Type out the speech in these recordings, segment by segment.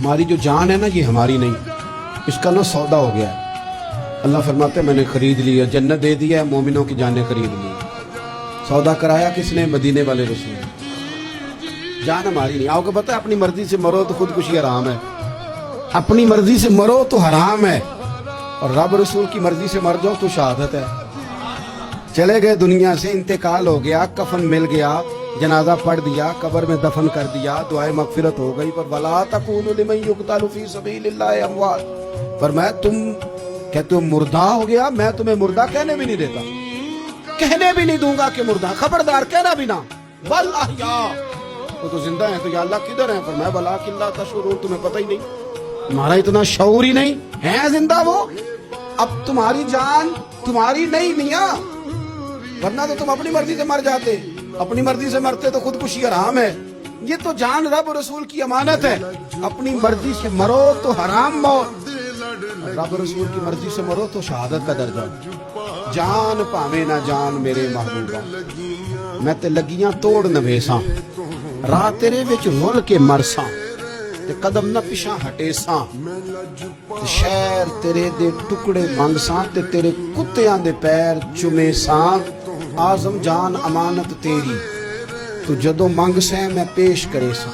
ہماری جو جان ہے نا یہ ہماری نہیں، اس کا نا سودا ہو گیا ہے۔ اللہ فرماتے ہیں میں نے خرید لیا، جنت دے دیا ہے، مومنوں کی جانیں خرید لی۔ سودا کرایا کس نے؟ مدینے والے رسول۔ جان ہماری نہیں۔ آپ کو پتہ ہے اپنی مرضی سے مرو تو خودکشی حرام ہے، اپنی مرضی سے مرو تو حرام ہے، اور رب رسول کی مرضی سے مر جاؤ تو شہادت ہے۔ چلے گئے دنیا سے، انتقال ہو گیا، کفن مل گیا، جنازہ پڑھ دیا، قبر میں دفن کر دیا، دعائے مغفرت ہو گئی، پر وَلَا تَقُولُوا لِمَن يُقْتَلُ فِي سَبِيلِ اللَّهِ أَمْوَاتٌ، فرمایا تم کہتے ہو مردہ ہو گیا، میں تمہیں مردہ کہنے بھی نہیں دیتا، کہنے بھی نہیں دوں گا کہ مردہ، خبردار کہنا بھی نہ۔ بل احیاء، وہ تو زندہ ہیں، تو یا اللہ کدھر ہیں؟ فرمایا وَلَٰكِن لَا تَشْعُرُونَ، تمہیں پتہ ہی نہیں، تمہارا اتنا شعور ہی نہیں ہے زندہ وہ۔ اب تمہاری جان تمہاری نہیں میاں، ورنہ تو تم اپنی مرضی سے مر جاتے، اپنی مرضی سے مرتے تو خودکشی حرام ہے۔ یہ تو جان رب رسول کی امانت ہے، اپنی مرضی سے مرو تو حرام موت، رب رسول کی مرضی سے مرو تو شہادت کا درجہ۔ جان پاوے نہ جان میرے محبوبہ، میں تے لگیاں توڑ نویساں، راہ تیرے وچ رول کے مرساں، تے قدم نہ پیچھا ہٹے ساں، تے شہر تیرے دے ٹکڑے منگ ساں، تے تیرے کتیاں دے پیر چومے ساں۔ آزم جان امانت تیری، تو جدو منگ سے میں پیش کرے ساں۔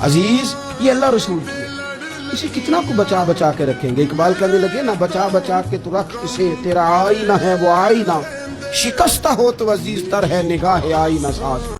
عزیز یہ اللہ رسول کی ہے، اسے کتنا کو بچا بچا کے رکھیں گے۔ اقبال کہنے لگے نا بچا بچا کے تو رکھ اسے، تیرا آئینہ ہے وہ آئینہ، شکستہ ہو تو عزیز تر ہے نگاہ آئینہ ساز۔